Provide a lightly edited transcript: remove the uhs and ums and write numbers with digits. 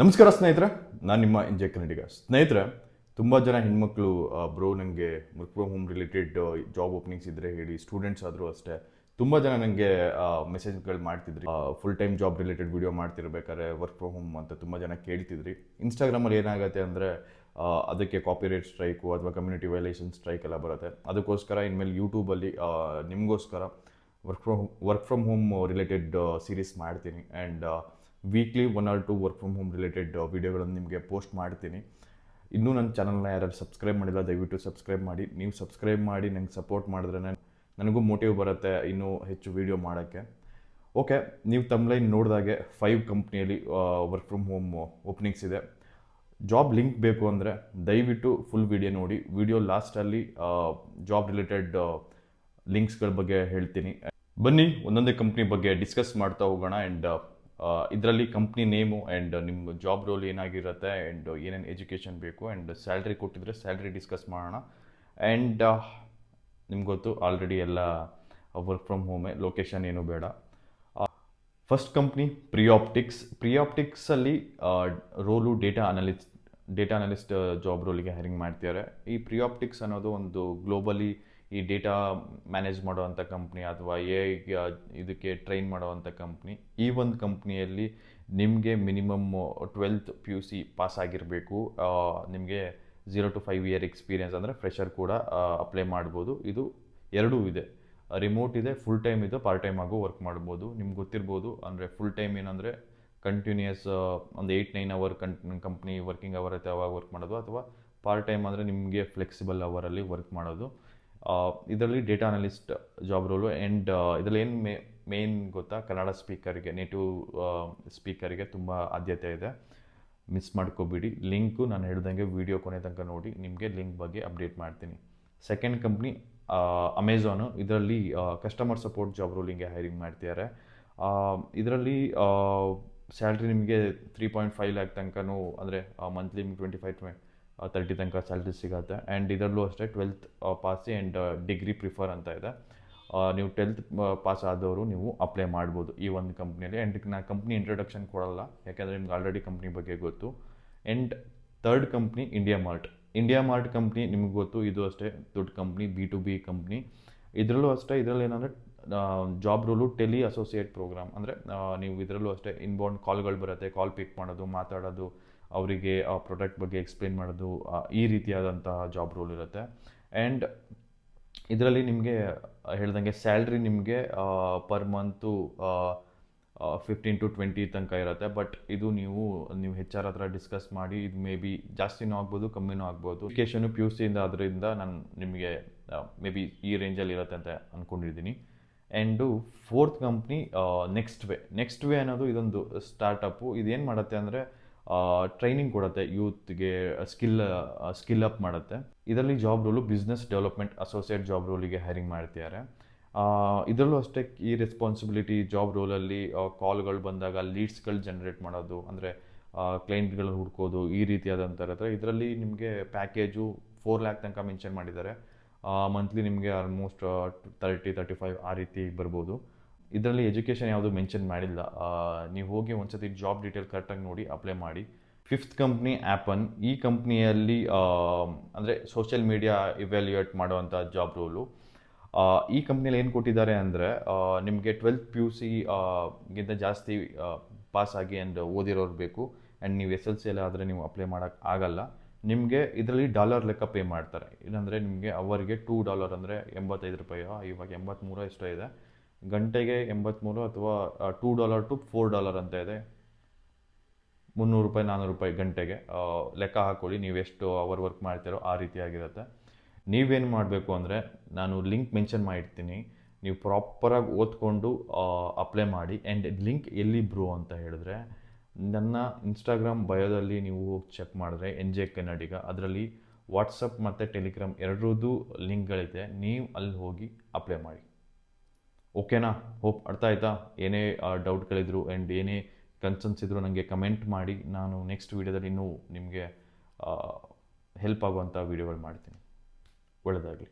ನಮಸ್ಕಾರ ಸ್ನೇಹಿತರೆ, ನಾನು ನಿಮ್ಮ ಇಂಜೆ ಕನ್ನಡಿಗ. ಸ್ನೇಹಿತರೆ, ತುಂಬ ಜನ ಹೆಣ್ಮಕ್ಳು ಬ್ರೋ ನನಗೆ work from home related job openings ಇದ್ದರೆ ಹೇಳಿ, ಸ್ಟೂಡೆಂಟ್ಸ್ ಆದರೂ ಅಷ್ಟೇ ತುಂಬ ಜನ ನನಗೆ ಮೆಸೇಜ್ಗಳು ಮಾಡ್ತಿದ್ರಿ. Full time job related video ಮಾಡ್ತಿರ್ಬೇಕಾದ್ರೆ ವರ್ಕ್ ಫ್ರಮ್ ಹೋಮ್ ಅಂತ ತುಂಬ ಜನ ಕೇಳ್ತಿದ್ರಿ. ಇನ್ಸ್ಟಾಗ್ರಾಮಲ್ಲಿ ಏನಾಗುತ್ತೆ ಅಂದರೆ ಅದಕ್ಕೆ ಕಾಪಿರೈಟ್ ಸ್ಟ್ರೈಕು ಅಥವಾ ಕಮ್ಯುನಿಟಿ ವೈಲೇಷನ್ ಸ್ಟ್ರೈಕ್ ಎಲ್ಲ ಬರುತ್ತೆ. ಅದಕ್ಕೋಸ್ಕರ ಇನ್ಮೇಲೆ ಯೂಟ್ಯೂಬಲ್ಲಿ ನಿಮಗೋಸ್ಕರ work from home related series ಮಾಡ್ತೀನಿ. And weekly 1 or 2 work from home related ವೀಡಿಯೋಗಳನ್ನು ನಿಮಗೆ ಪೋಸ್ಟ್ ಮಾಡ್ತೀನಿ. ಇನ್ನೂ ನನ್ನ ಚಾನಲ್ನ ಯಾರು ಸಬ್ಸ್ಕ್ರೈಬ್ ಮಾಡಿಲ್ಲ, ದಯವಿಟ್ಟು ಸಬ್ಸ್ಕ್ರೈಬ್ ಮಾಡಿ. ನೀವು ಸಬ್ಸ್ಕ್ರೈಬ್ ಮಾಡಿ ನಂಗೆ ಸಪೋರ್ಟ್ ಮಾಡಿದ್ರೆ ನನಗೂ ಮೋಟಿವ್ ಬರುತ್ತೆ ಇನ್ನೂ ಹೆಚ್ಚು ವೀಡಿಯೋ ಮಾಡೋಕ್ಕೆ. ಓಕೆ, ನೀವು ತಮ್ಲೈನ್ ನೋಡಿದಾಗೆ 5 ಕಂಪ್ನಿಯಲ್ಲಿ ವರ್ಕ್ ಫ್ರಮ್ ಹೋಮ್ ಓಪನಿಂಗ್ಸ್ ಇದೆ. ಜಾಬ್ ಲಿಂಕ್ ಬೇಕು ಅಂದರೆ ದಯವಿಟ್ಟು ಫುಲ್ ವೀಡಿಯೋ ನೋಡಿ. ವಿಡಿಯೋ ಲಾಸ್ಟಲ್ಲಿ ಜಾಬ್ ರಿಲೇಟೆಡ್ ಲಿಂಕ್ಸ್ಗಳ ಬಗ್ಗೆ ಹೇಳ್ತೀನಿ. ಬನ್ನಿ ಒಂದೊಂದೇ ಕಂಪ್ನಿ ಬಗ್ಗೆ ಡಿಸ್ಕಸ್ ಮಾಡ್ತಾ ಹೋಗೋಣ. ಆ್ಯಂಡ್ ಇದರಲ್ಲಿ ಕಂಪ್ನಿ ನೇಮು ಆ್ಯಂಡ್ ನಿಮ್ಮ ಜಾಬ್ ರೋಲ್ ಏನಾಗಿರುತ್ತೆ ಆ್ಯಂಡ್ ಏನೇನು ಎಜುಕೇಷನ್ ಬೇಕು ಆ್ಯಂಡ್ ಸ್ಯಾಲ್ರಿ ಕೊಟ್ಟಿದ್ರೆ ಸ್ಯಾಲ್ರಿ ಡಿಸ್ಕಸ್ ಮಾಡೋಣ. ಆ್ಯಂಡ್ ನಿಮ್ಗೆ ಗೊತ್ತು ಆಲ್ರೆಡಿ ಎಲ್ಲ ವರ್ಕ್ ಫ್ರಮ್ ಹೋಮೇ, ಲೊಕೇಶನ್ ಏನೂ ಬೇಡ. ಫಸ್ಟ್ ಕಂಪ್ನಿ ಪ್ರಿಯಾಪ್ಟಿಕ್ಸಲ್ಲಿ ರೋಲು ಡೇಟಾ ಅನಲಿಸ್ಟ್ ಜಾಬ್ ರೋಲಿಗೆ ಹೈರಿಂಗ್ ಮಾಡ್ತಿದ್ದಾರೆ. ಈ ಪ್ರಿಯಾಪ್ಟಿಕ್ಸ್ ಅನ್ನೋದು ಒಂದು ಗ್ಲೋಬಲಿ ಈ ಡೇಟಾ ಮ್ಯಾನೇಜ್ ಮಾಡುವಂಥ ಕಂಪ್ನಿ ಅಥವಾ ಇದಕ್ಕೆ ಟ್ರೈನ್ ಮಾಡುವಂಥ ಕಂಪ್ನಿ. ಈ ಒಂದು ಕಂಪ್ನಿಯಲ್ಲಿ ನಿಮಗೆ ಮಿನಿಮಮ್ 12th PUC ಪಾಸ್ ಆಗಿರಬೇಕು. ನಿಮಗೆ 0 to 5 year ಎಕ್ಸ್ಪೀರಿಯನ್ಸ್ ಅಂದರೆ ಫ್ರೆಷರ್ ಕೂಡ ಅಪ್ಲೈ ಮಾಡ್ಬೋದು. ಇದು ಎರಡೂ ಇದೆ, ರಿಮೋಟ್ ಇದೆ, ಫುಲ್ ಟೈಮ್ ಇದೆ, ಪಾರ್ಟ್ ಟೈಮ್ ಆಗೋ ವರ್ಕ್ ಮಾಡ್ಬೋದು. ನಿಮ್ಗೆ ಗೊತ್ತಿರ್ಬೋದು, ಅಂದರೆ ಫುಲ್ ಟೈಮ್ ಏನಂದರೆ ಕಂಟಿನ್ಯೂಯಸ್ ಒಂದು 8-9 hour ಕಂಪ್ನಿ ವರ್ಕಿಂಗ್ ಅವರ್ ಐತೆ ಅವಾಗ ವರ್ಕ್ ಮಾಡೋದು, ಅಥವಾ ಪಾರ್ಟ್ ಟೈಮ್ ಅಂದರೆ ನಿಮಗೆ ಫ್ಲೆಕ್ಸಿಬಲ್ ಅವರಲ್ಲಿ ವರ್ಕ್ ಮಾಡೋದು. ಇದರಲ್ಲಿ data analyst job role. And ಇದರಲ್ಲಿ ಏನು ಮೇನ್ ಗೊತ್ತಾ, ಕನ್ನಡ ಸ್ಪೀಕರ್ಗೆ, ನೇಟಿವ್ ಸ್ಪೀಕರ್ಗೆ ತುಂಬ ಆದ್ಯತೆ ಇದೆ. ಮಿಸ್ ಮಾಡ್ಕೋಬೇಡಿ. ಲಿಂಕು ನಾನು ಹೇಳ್ದಂಗೆ ವಿಡಿಯೋ ಕೊನೆ ತನಕ ನೋಡಿ, ನಿಮಗೆ ಲಿಂಕ್ ಬಗ್ಗೆ ಅಪ್ಡೇಟ್ ಮಾಡ್ತೀನಿ. Second company Amazon. ಇದರಲ್ಲಿ ಕಸ್ಟಮರ್ ಸಪೋರ್ಟ್ ಜಾಬ್ ರೋಲಿಂಗೆ ಹೈರಿಂಗ್ ಮಾಡ್ತಿದ್ದಾರೆ. ಇದರಲ್ಲಿ ಸ್ಯಾಲ್ರಿ ನಿಮಗೆ 3.5 lakh ತನಕನೂ, ಅಂದರೆ ಮಂತ್ಲಿ ನಿಮ್ಗೆ 25-30 ತನಕ ಸ್ಯಾಲ್ರಿ ಸಿಗುತ್ತೆ. ಆ್ಯಂಡ್ ಇದರಲ್ಲೂ ಅಷ್ಟೇ 12th ಪಾಸಿ ಆ್ಯಂಡ್ ಡಿಗ್ರಿ ಪ್ರಿಫರ್ ಅಂತ ಇದೆ. ನೀವು 10th ಪಾಸ್ ಆದವರು ನೀವು ಅಪ್ಲೈ ಮಾಡ್ಬೋದು ಈ ಒಂದು ಕಂಪ್ನಿಯಲ್ಲಿ. ಆ್ಯಂಡ್ ನಾನು ಕಂಪ್ನಿ ಇಂಟ್ರೊಡಕ್ಷನ್ ಕೊಡಲ್ಲ, ಯಾಕೆಂದರೆ ನಿಮ್ಗೆ ಆಲ್ರೆಡಿ ಕಂಪ್ನಿ ಬಗ್ಗೆ ಗೊತ್ತು. And third company India mart company. ನಿಮ್ಗೆ ಗೊತ್ತು, ಇದು ಅಷ್ಟೇ ದೊಡ್ಡ ಕಂಪ್ನಿ, B2B ಕಂಪ್ನಿ. ಇದರಲ್ಲೂ ಅಷ್ಟೇ, ಇದರಲ್ಲಿ ಏನಂದರೆ job role tele associate program. ಅಂದರೆ ನೀವು ಇದರಲ್ಲೂ ಅಷ್ಟೇ ಇನ್ಬೌಂಡ್ ಕಾಲ್ಗಳು ಬರುತ್ತೆ, ಕಾಲ್ ಪಿಕ್ ಮಾಡೋದು, ಮಾತಾಡೋದು, ಅವರಿಗೆ ಆ ಪ್ರಾಡಕ್ಟ್ ಬಗ್ಗೆ ಎಕ್ಸ್ಪ್ಲೇನ್ ಮಾಡೋದು, ಈ ರೀತಿಯಾದಂತಹ ಜಾಬ್ ರೋಲ್ ಇರುತ್ತೆ. ಆ್ಯಂಡ್ ಇದರಲ್ಲಿ ನಿಮಗೆ ಹೇಳ್ದಂಗೆ ಸ್ಯಾಲ್ರಿ ನಿಮಗೆ ಪರ್ ಮಂತು 15 to 20 ತನಕ ಇರುತ್ತೆ. ಬಟ್ ಇದು ನೀವು HR ಹತ್ರ ಡಿಸ್ಕಸ್ ಮಾಡಿ, ಇದು ಮೇ ಬಿ ಜಾಸ್ತಿನೂ ಆಗ್ಬೋದು, ಕಮ್ಮಿನೂ ಆಗ್ಬೋದು. ಎಜುಕೇಷನು PUC ಇಂದ, ಅದರಿಂದ ನಾನು ನಿಮಗೆ ಮೇ ಬಿ ಈ ರೇಂಜಲ್ಲಿ ಇರುತ್ತೆ ಅಂತ ಅಂದ್ಕೊಂಡಿದ್ದೀನಿ. And fourth company next way ಅನ್ನೋದು ಇದೊಂದು ಸ್ಟಾರ್ಟಪ್ಪು. ಇದೇನು ಮಾಡುತ್ತೆ ಅಂದರೆ ಟ್ರೈನಿಂಗ್ ಕೊಡುತ್ತೆ ಯೂತ್ಗೆ, ಸ್ಕಿಲ್ ಅಪ್ ಮಾಡುತ್ತೆ. ಇದರಲ್ಲಿ job role business development associate job ರೋಲಿಗೆ ಹೈರಿಂಗ್ ಮಾಡ್ತಿದ್ದಾರೆ. ಇದರಲ್ಲೂ ಅಷ್ಟೇ ಈ ರೆಸ್ಪಾನ್ಸಿಬಿಲಿಟಿ ಜಾಬ್ ರೋಲಲ್ಲಿ ಕಾಲ್ಗಳು ಬಂದಾಗ ಲೀಡ್ಸ್ಗಳು ಜನ್ರೇಟ್ ಮಾಡೋದು, ಅಂದರೆ ಕ್ಲೈಂಟ್ಗಳು ಹುಡ್ಕೋದು, ಈ ರೀತಿಯಾದಂಥ ಇರುತ್ತೆ. ಇದರಲ್ಲಿ ನಿಮಗೆ ಪ್ಯಾಕೇಜು 4 lakh ತನಕ ಮೆನ್ಷನ್ ಮಾಡಿದ್ದಾರೆ. ಮಂತ್ಲಿ ನಿಮಗೆ ಆಲ್ಮೋಸ್ಟ್ 30-35 ಆ ರೀತಿ ಬರ್ಬೋದು. ಇದರಲ್ಲಿ ಎಜುಕೇಷನ್ ಯಾವುದು ಮೆನ್ಷನ್ ಮಾಡಿಲ್ಲ. ನೀವು ಹೋಗಿ ಒಂದ್ಸತಿ ಜಾಬ್ ಡೀಟೇಲ್ ಕರೆಕ್ಟಾಗಿ ನೋಡಿ ಅಪ್ಲೈ ಮಾಡಿ. Fifth company happen. ಈ ಕಂಪ್ನಿಯಲ್ಲಿ ಅಂದರೆ ಸೋಷಿಯಲ್ ಮೀಡಿಯಾ ಇವ್ಯಾಲ್ಯೂಯೇಟ್ ಮಾಡುವಂಥ ಜಾಬ್ ರೋಲು. ಈ ಕಂಪ್ನಿಯಲ್ಲಿ ಏನು ಕೊಟ್ಟಿದ್ದಾರೆ ಅಂದರೆ ನಿಮಗೆ 12th PUC ಗಿಂತ ಜಾಸ್ತಿ ಪಾಸ್ ಆಗಿ ಆ್ಯಂಡ್ ಓದಿರೋರು ಬೇಕು. ಆ್ಯಂಡ್ ನೀವು SLC ಎಲ್ಲ ಆದರೆ ನೀವು ಅಪ್ಲೈ ಮಾಡೋಕ್ಕೆ ಆಗಲ್ಲ. ನಿಮಗೆ ಇದರಲ್ಲಿ ಡಾಲರ್ ಲೆಕ್ಕ ಪೇ ಮಾಡ್ತಾರೆ. ಇಲ್ಲಾಂದರೆ ನಿಮಗೆ ಅವರಿಗೆ $2 ಅಂದರೆ $85, ಇವಾಗ 83 ಎಷ್ಟೋ ಇದೆ, ಗಂಟೆಗೆ 83 ಅಥವಾ $2 to $4 ಅಂತ ಇದೆ. $300 $400 ಗಂಟೆಗೆ ಲೆಕ್ಕ ಹಾಕ್ಕೊಳ್ಳಿ, ನೀವು ಎಷ್ಟು ಅವರ್ ವರ್ಕ್ ಮಾಡ್ತೀರೋ ಆ ರೀತಿಯಾಗಿರುತ್ತೆ. ನೀವೇನು ಮಾಡಬೇಕು ಅಂದರೆ, ನಾನು ಲಿಂಕ್ ಮೆನ್ಷನ್ ಮಾಡಿರ್ತೀನಿ, ನೀವು ಪ್ರಾಪರಾಗಿ ಓದ್ಕೊಂಡು ಅಪ್ಲೈ ಮಾಡಿ. ಆ್ಯಂಡ್ ಲಿಂಕ್ ಎಲ್ಲಿ ಬ್ರೋ ಅಂತ ಹೇಳಿದ್ರೆ, ನನ್ನ ಇನ್ಸ್ಟಾಗ್ರಾಮ್ ಬಯೋದಲ್ಲಿ ನೀವು ಹೋಗಿ ಚೆಕ್ ಮಾಡಿದ್ರೆ NJ ಕನ್ನಡಿಗ, ಅದರಲ್ಲಿ ವಾಟ್ಸಪ್ ಮತ್ತು ಟೆಲಿಗ್ರಾಮ್ ಎರಡರದ್ದು ಲಿಂಕ್ಗಳಿದೆ. ನೀವು ಅಲ್ಲಿ ಹೋಗಿ ಅಪ್ಲೈ ಮಾಡಿ. ಓಕೆನಾ? ಹೋಪ್ ಅರ್ಥ ಆಯಿತಾ? ಏನೇ ಡೌಟ್ಗಳಿದ್ರು ಆ್ಯಂಡ್ ಏನೇ ಕನ್ಸರ್ನ್ಸ್ ಇದ್ದರೂ ನನಗೆ ಕಮೆಂಟ್ ಮಾಡಿ. ನಾನು ನೆಕ್ಸ್ಟ್ ವೀಡಿಯೋದಲ್ಲಿ ಇನ್ನೂ ನಿಮಗೆ ಹೆಲ್ಪ್ ಆಗುವಂಥ ವೀಡಿಯೋಗಳು ಮಾಡ್ತೀನಿ. ಒಳ್ಳೆಯದಾಗಲಿ.